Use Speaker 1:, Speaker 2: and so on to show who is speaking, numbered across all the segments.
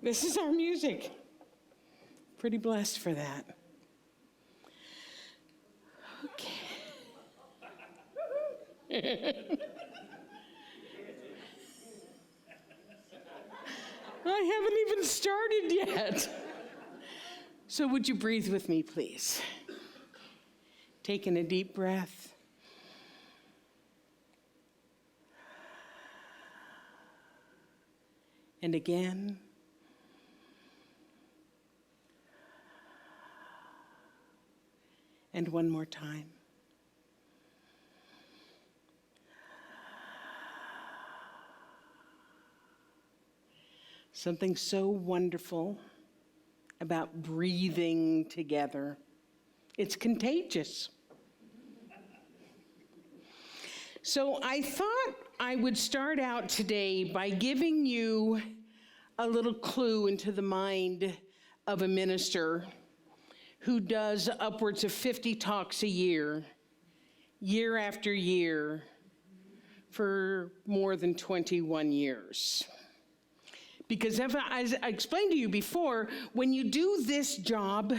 Speaker 1: This is our music. Pretty blessed for that. Okay. I haven't even started yet. So would you breathe with me, please? Taking a deep breath. And again. And one more time. Something so wonderful about breathing together. It's contagious. So I thought I would start out today by giving you a little clue into the mind of a minister who does upwards of 50 talks a year after year, for more than 21 years. Because as I explained to you before, when you do this job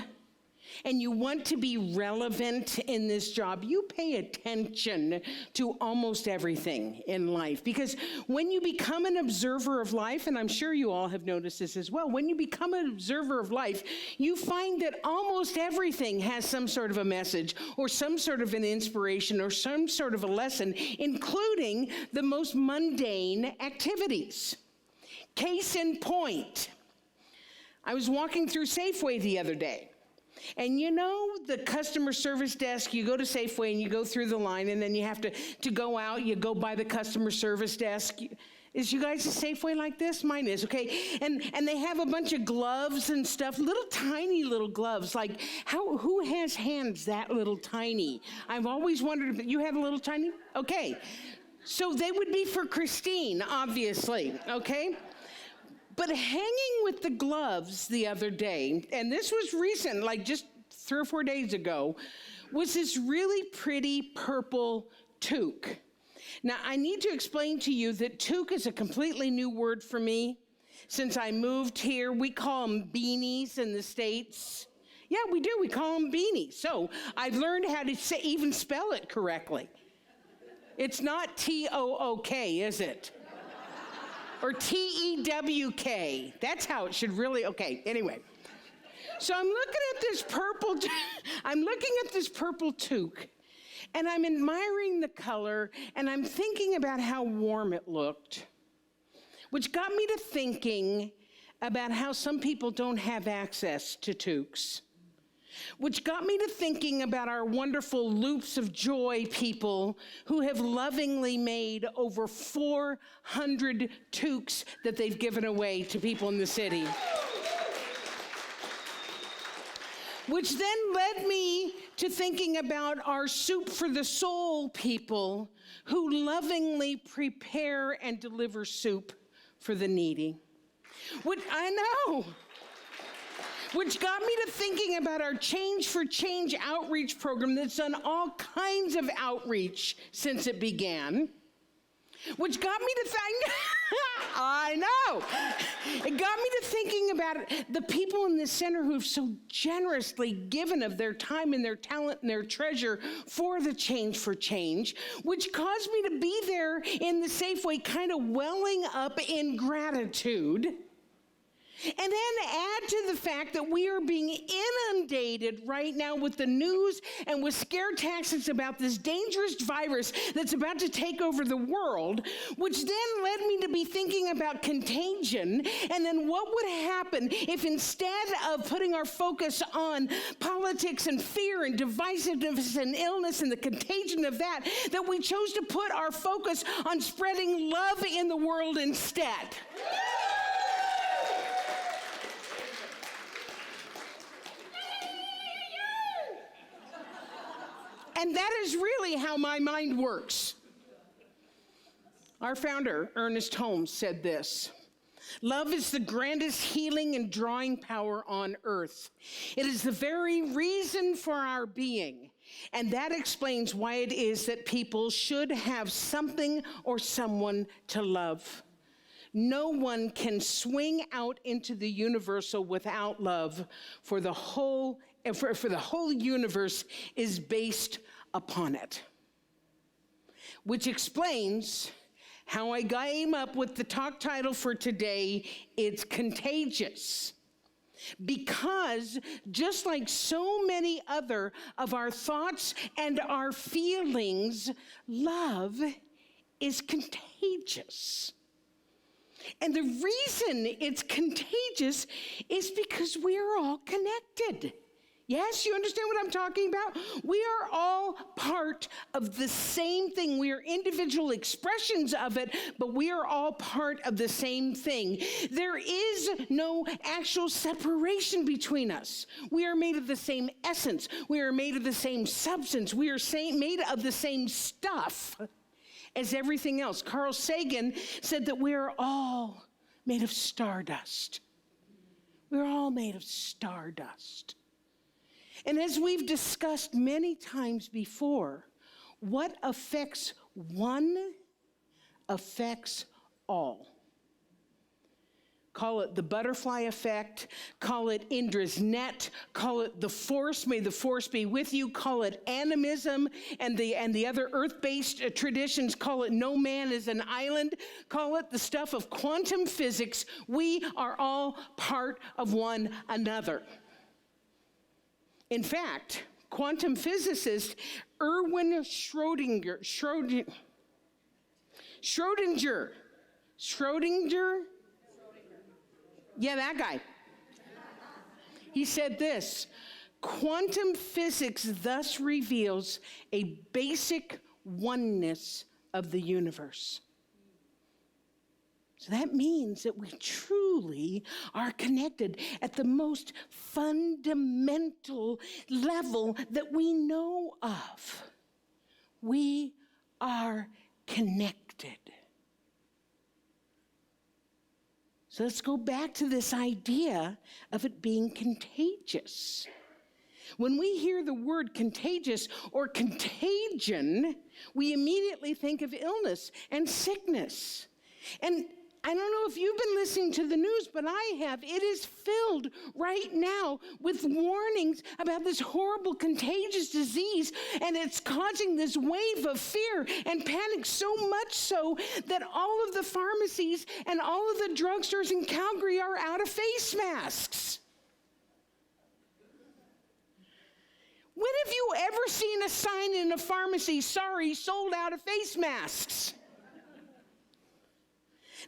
Speaker 1: and you want to be relevant in this job, you pay attention to almost everything in life. Because when you become an observer of life, and I'm sure you all have noticed this as well, when you become an observer of life, you find that almost everything has some sort of a message or some sort of an inspiration or some sort of a lesson, including the most mundane activities. Case in point, I was walking through Safeway the other day. And you know the customer service desk, you go to Safeway and you go through the line and then you have to go out, you go by the customer service desk. Is you guys a Safeway like this? Mine is, okay. And they have a bunch of gloves and stuff, little tiny little gloves. Like who has hands that little tiny? I've always wondered, you have a little tiny? Okay. So they would be for Christine, obviously, okay? But hanging with the gloves the other day, and this was recent, like just 3 or 4 days ago, was this really pretty purple toque. Now, I need to explain to you that toque is a completely new word for me. Since I moved here, we call them beanies in the States. Yeah, we do. We call them beanies. So I've learned how to even spell it correctly. It's not T-O-O-K, is it? Or T-E-W-K. That's how it should really, okay, anyway. So I'm looking at this purple toque, and I'm admiring the color, and I'm thinking about how warm it looked, which got me to thinking about how some people don't have access to toques, which got me to thinking about our wonderful Loops of Joy people who have lovingly made over 400 toques that they've given away to people in the city. Which then led me to thinking about our Soup for the Soul people who lovingly prepare and deliver soup for the needy. Which got me to thinking about our Change for Change outreach program that's done all kinds of outreach since it began. Which got me to It got me to thinking about the people in this center who've so generously given of their time and their talent and their treasure for the Change for Change, which caused me to be there in the Safeway kind of welling up in gratitude. And then add to the fact that we are being inundated right now with the news and with scare tactics about this dangerous virus that's about to take over the world, which then led me to be thinking about contagion, and then what would happen if instead of putting our focus on politics and fear and divisiveness and illness and the contagion of that we chose to put our focus on spreading love in the world instead. And that is really how my mind works. Our founder, Ernest Holmes, said this: "Love is the grandest healing and drawing power on earth. It is the very reason for our being. And that explains why it is that people should have something or someone to love. no one can swing out into the universal without love, for the whole universe is based upon it. Which explains how I came up with the talk title for today, It's Contagious. Because just like so many other of our thoughts and our feelings, love is contagious. And the reason it's contagious is because we are all connected. Yes, you understand what I'm talking about? We are all part of the same thing. We are individual expressions of it, but we are all part of the same thing. There is no actual separation between us. We are made of the same essence. We are made of the same substance. We are made of the same stuff as everything else. Carl Sagan said that we are all made of stardust. We're all made of stardust. And as we've discussed many times before, what affects one affects all. Call it the butterfly effect, call it Indra's net, call it the force, may the force be with you, call it animism and the other earth-based traditions, call it no man is an island, call it the stuff of quantum physics. We are all part of one another. In fact, quantum physicist Erwin Schrödinger, yeah, that guy. He said this, quantum physics thus reveals a basic oneness of the universe. So that means that we truly are connected at the most fundamental level that we know of. We are connected. So let's go back to this idea of it being contagious. When we hear the word contagious or contagion, we immediately think of illness and sickness. And I don't know if you've been listening to the news, but I have. It is filled right now with warnings about this horrible contagious disease, and it's causing this wave of fear and panic, so much so that all of the pharmacies and all of the drugstores in Calgary are out of face masks. When have you ever seen a sign in a pharmacy, sorry, sold out of face masks?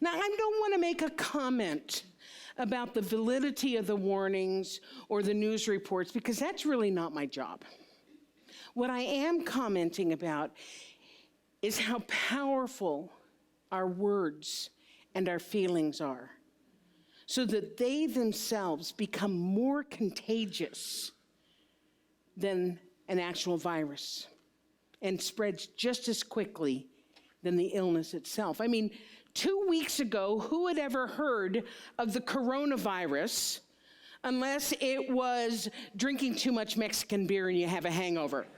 Speaker 1: Now, I don't want to make a comment about the validity of the warnings or the news reports, because that's really not my job. What I am commenting about is how powerful our words and our feelings are, so that they themselves become more contagious than an actual virus and spreads just as quickly than the illness itself. I mean, 2 weeks ago, who had ever heard of the coronavirus unless it was drinking too much Mexican beer and you have a hangover?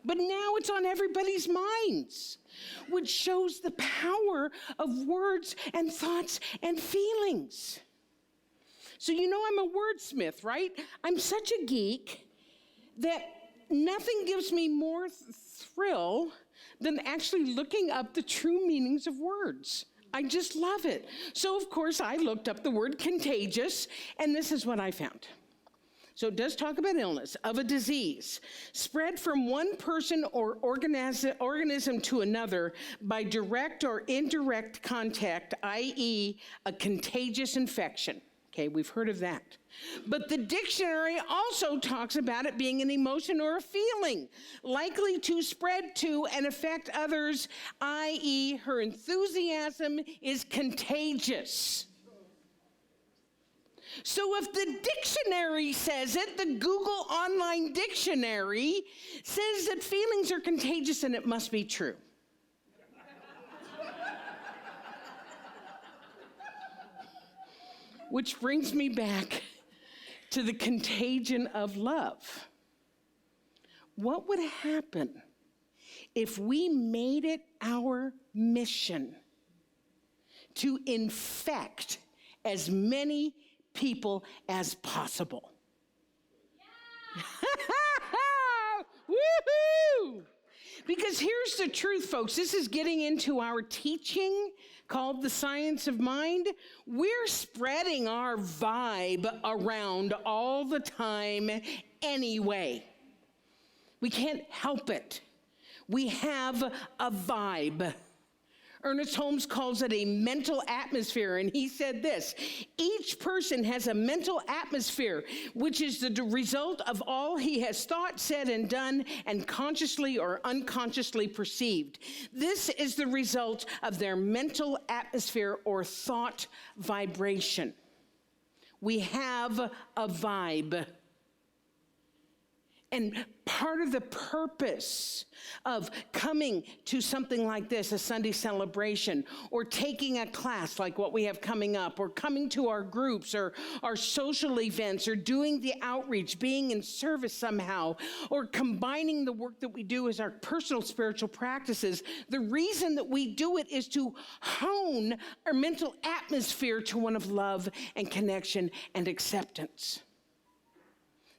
Speaker 1: But now it's on everybody's minds, which shows the power of words and thoughts and feelings. So you know I'm a wordsmith, right? I'm such a geek that nothing gives me more thrill than actually looking up the true meanings of words. I just love it. So of course I looked up the word contagious, and this is what I found. So it does talk about illness, of a disease, spread from one person or organism to another by direct or indirect contact, i.e. a contagious infection. Okay, we've heard of that. But the dictionary also talks about it being an emotion or a feeling, likely to spread to and affect others, i.e. her enthusiasm is contagious. So if the dictionary says it, the Google Online Dictionary says that feelings are contagious, and it must be true. Which brings me back to the contagion of love. What would happen if we made it our mission to infect as many people as possible. Woohoo! Because here's the truth, folks. This is getting into our teaching called The Science of Mind. We're spreading our vibe around all the time anyway. We can't help it. We have a vibe. Ernest Holmes calls it a mental atmosphere, and he said this: each person has a mental atmosphere, which is the result of all he has thought, said, and done, and consciously or unconsciously perceived. This is the result of their mental atmosphere or thought vibration. We have a vibe. And part of the purpose of coming to something like this, a Sunday celebration, or taking a class like what we have coming up, or coming to our groups, or our social events, or doing the outreach, being in service somehow, or combining the work that we do as our personal spiritual practices, the reason that we do it is to hone our mental atmosphere to one of love and connection and acceptance.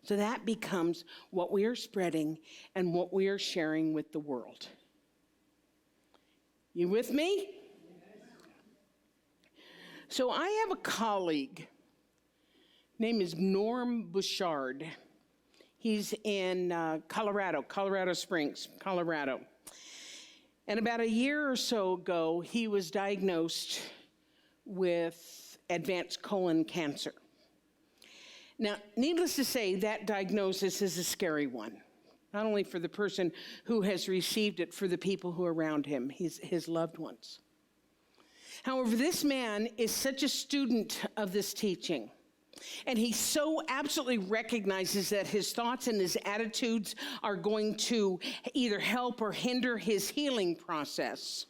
Speaker 1: So that becomes what we are spreading and what we are sharing with the world. You with me? So I have a colleague. Name is Norm Bouchard. He's in Colorado Springs, Colorado. And about a year or so ago, he was diagnosed with advanced colon cancer. Now, needless to say, that diagnosis is a scary one, not only for the person who has received it, for the people who are around him, his loved ones. However, this man is such a student of this teaching, and he so absolutely recognizes that his thoughts and his attitudes are going to either help or hinder his healing process.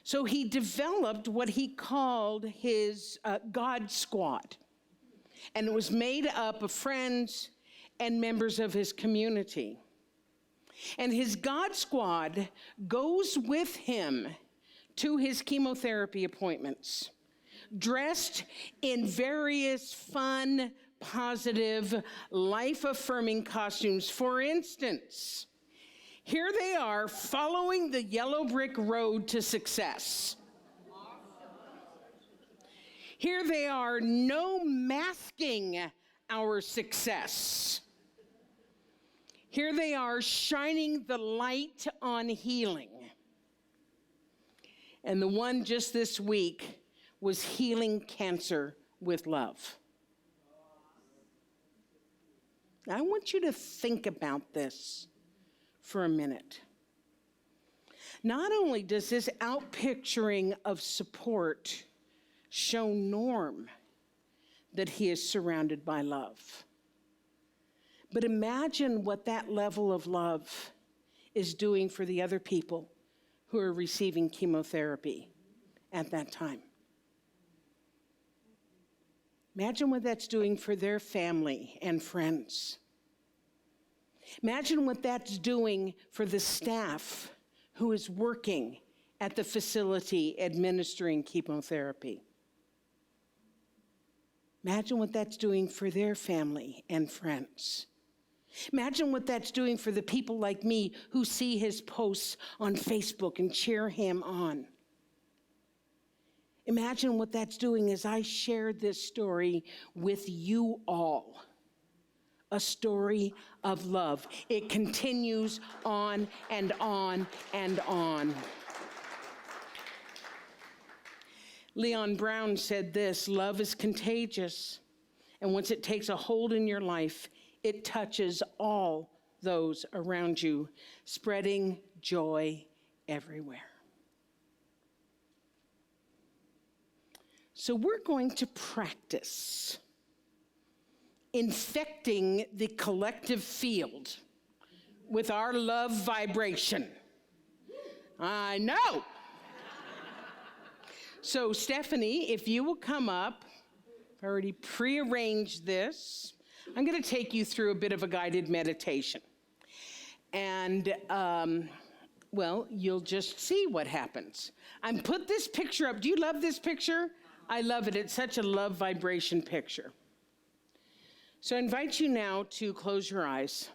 Speaker 1: So he developed what he called his God Squad. And it was made up of friends and members of his community. And his God Squad goes with him to his chemotherapy appointments, dressed in various fun, positive, life-affirming costumes. For instance, here they are following the yellow brick road to success. Here they are, no masking our success. Here they are, shining the light on healing. And the one just this week was healing cancer with love. Now, I want you to think about this for a minute. Not only does this outpicturing of support show Norm that he is surrounded by love, but imagine what that level of love is doing for the other people who are receiving chemotherapy at that time. Imagine what that's doing for their family and friends. Imagine what that's doing for the staff who is working at the facility administering chemotherapy. Imagine what that's doing for their family and friends. Imagine what that's doing for the people like me who see his posts on Facebook and cheer him on. Imagine what that's doing as I share this story with you all. A story of love. It continues on and on and on. Leon Brown said this: love is contagious, and once it takes a hold in your life, it touches all those around you, spreading joy everywhere. So we're going to practice infecting the collective field with our love vibration. I know. So Stephanie, if you will come up, I've already prearranged this. I'm going to take you through a bit of a guided meditation. And Well, you'll just see what happens. I put this picture up. Do you love this picture? I love it. It's such a love vibration picture. So I invite you now to close your eyes.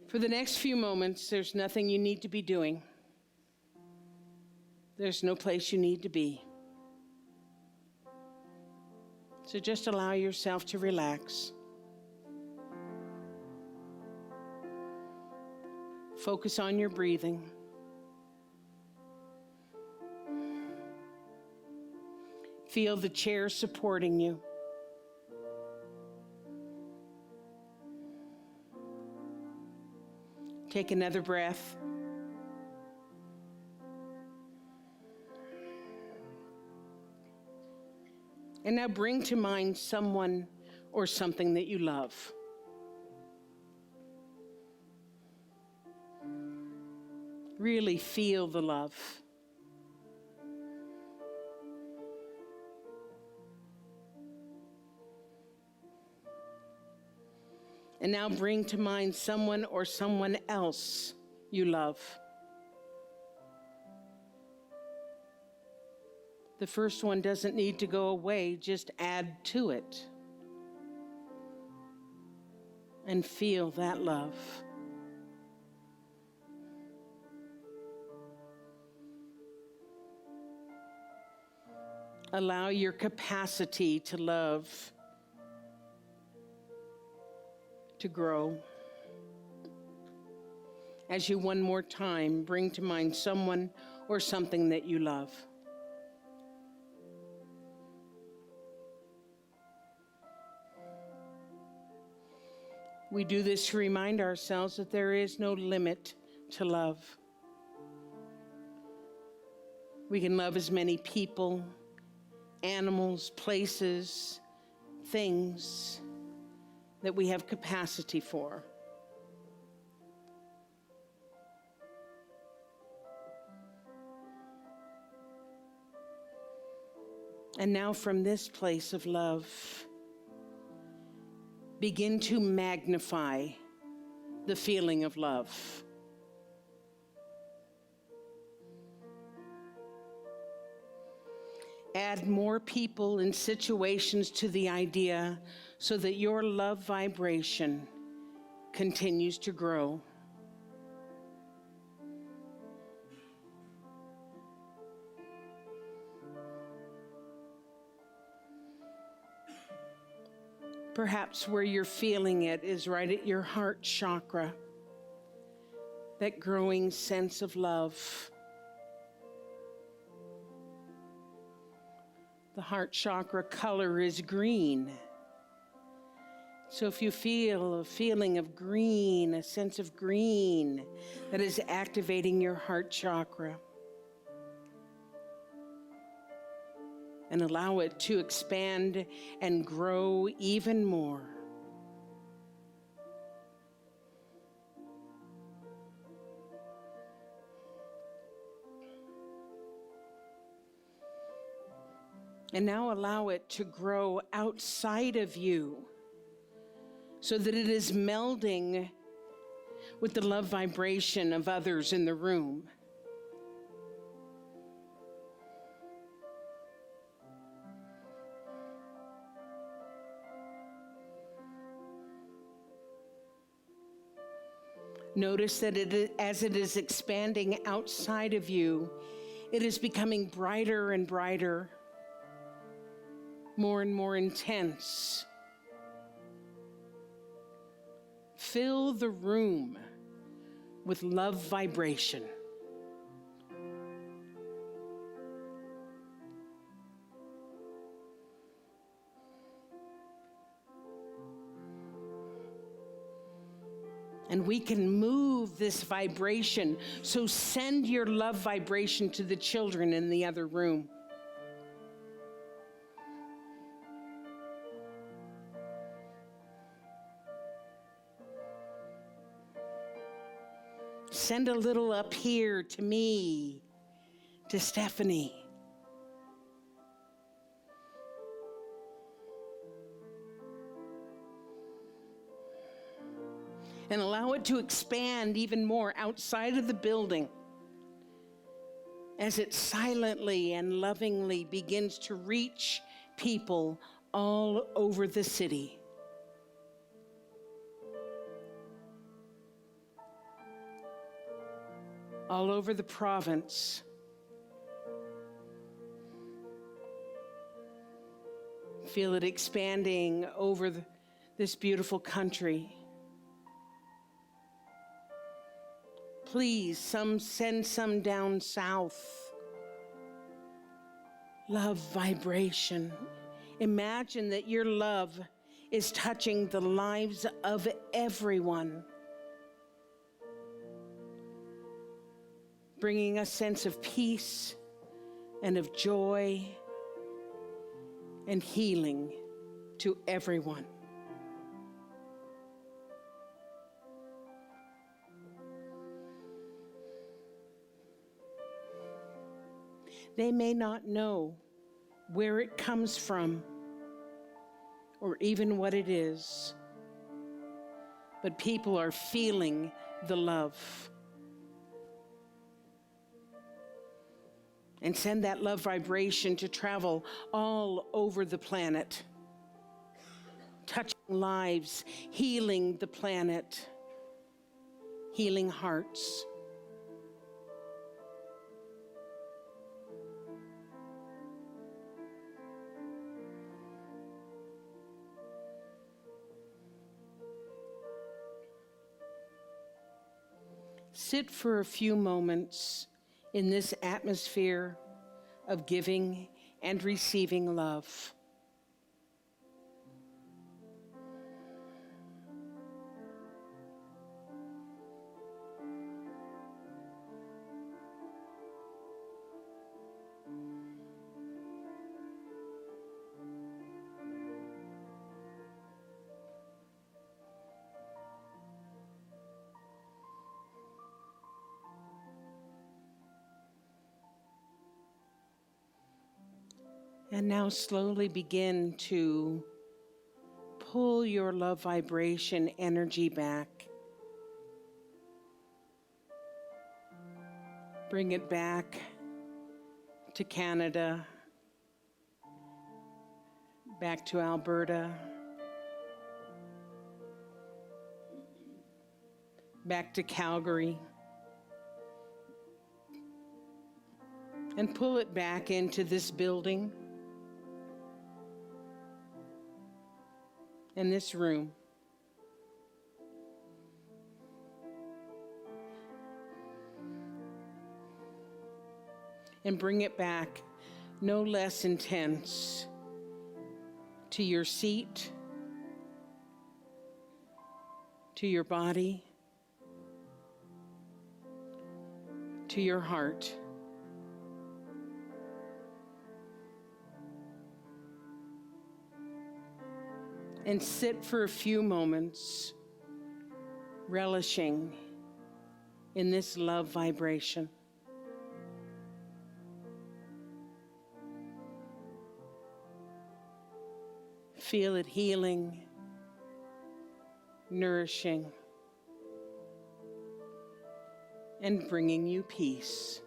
Speaker 1: For the next few moments, there's nothing you need to be doing. There's no place you need to be. So just allow yourself to relax. Focus on your breathing. Feel the chair supporting you. Take another breath. And now bring to mind someone or something that you love. Really feel the love. And now bring to mind someone or someone else you love. The first one doesn't need to go away, just add to it. And feel that love. Allow your capacity to love to grow. As you one more time bring to mind someone or something that you love. We do this to remind ourselves that there is no limit to love. We can love as many people, animals, places, things that we have capacity for. And now from this place of love, begin to magnify the feeling of love. Add more people and situations to the idea so that your love vibration continues to grow. Perhaps where you're feeling it is right at your heart chakra, that growing sense of love. The heart chakra color is green. So if you feel a feeling of green, a sense of green that is activating your heart chakra, and allow it to expand and grow even more. And now allow it to grow outside of you so that it is melding with the love vibration of others in the room. Notice that as it is expanding outside of you, it is becoming brighter and brighter, more and more intense. Fill the room with love vibration. And we can move this vibration. So send your love vibration to the children in the other room. Send a little up here to me, to Stephanie. and allow it to expand even more outside of the building as it silently and lovingly begins to reach people all over the city. All over the province. Feel it expanding over this beautiful country. Please, send some down south. Love vibration. Imagine that your love is touching the lives of everyone, bringing a sense of peace and of joy and healing to everyone. They may not know where it comes from or even what it is, but people are feeling the love. And send that love vibration to travel all over the planet, touching lives, healing the planet, healing hearts. Sit for a few moments in this atmosphere of giving and receiving love. And now slowly begin to pull your love vibration energy back. Bring it back to Canada, back to Alberta, back to Calgary, and pull it back into this building. In this room. And bring it back no less intense to your seat, to your body, to your heart. And sit for a few moments, relishing in this love vibration. Feel it healing, nourishing, and bringing you peace.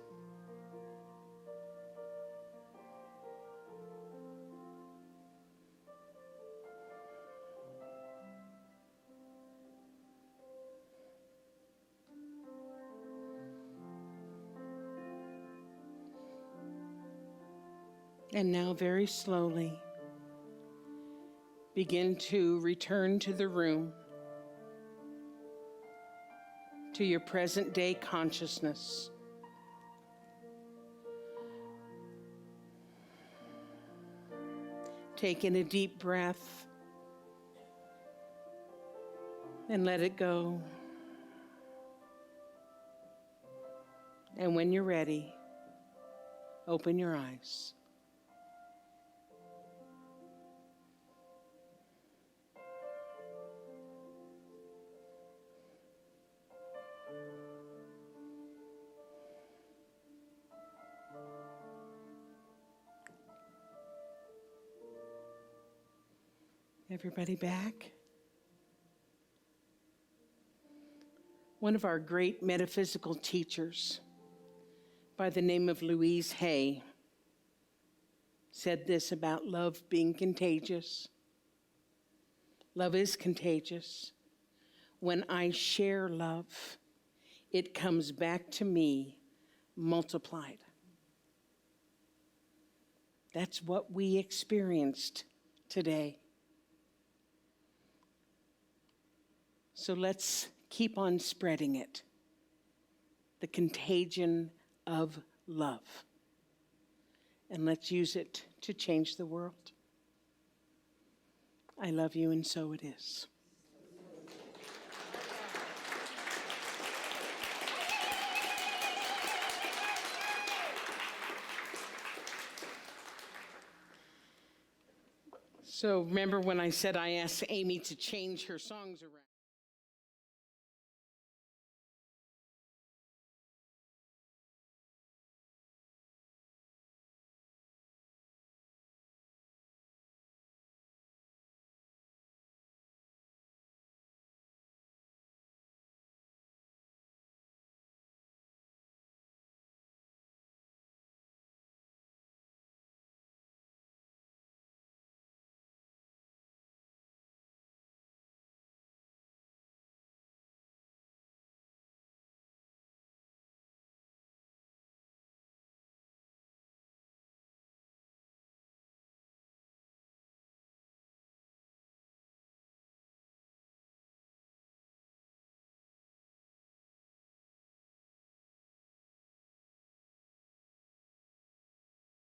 Speaker 1: And now very slowly, begin to return to the room, to your present day consciousness. Take in a deep breath and let it go. And when you're ready, open your eyes. Everybody back? One of our great metaphysical teachers by the name of Louise Hay said this about love being contagious. Love is contagious. When I share love, it comes back to me multiplied. That's what we experienced today. So let's keep on spreading it. The contagion of love. And let's use it to change the world. I love you, and so it is. So remember when I said I asked Amy to change her songs around?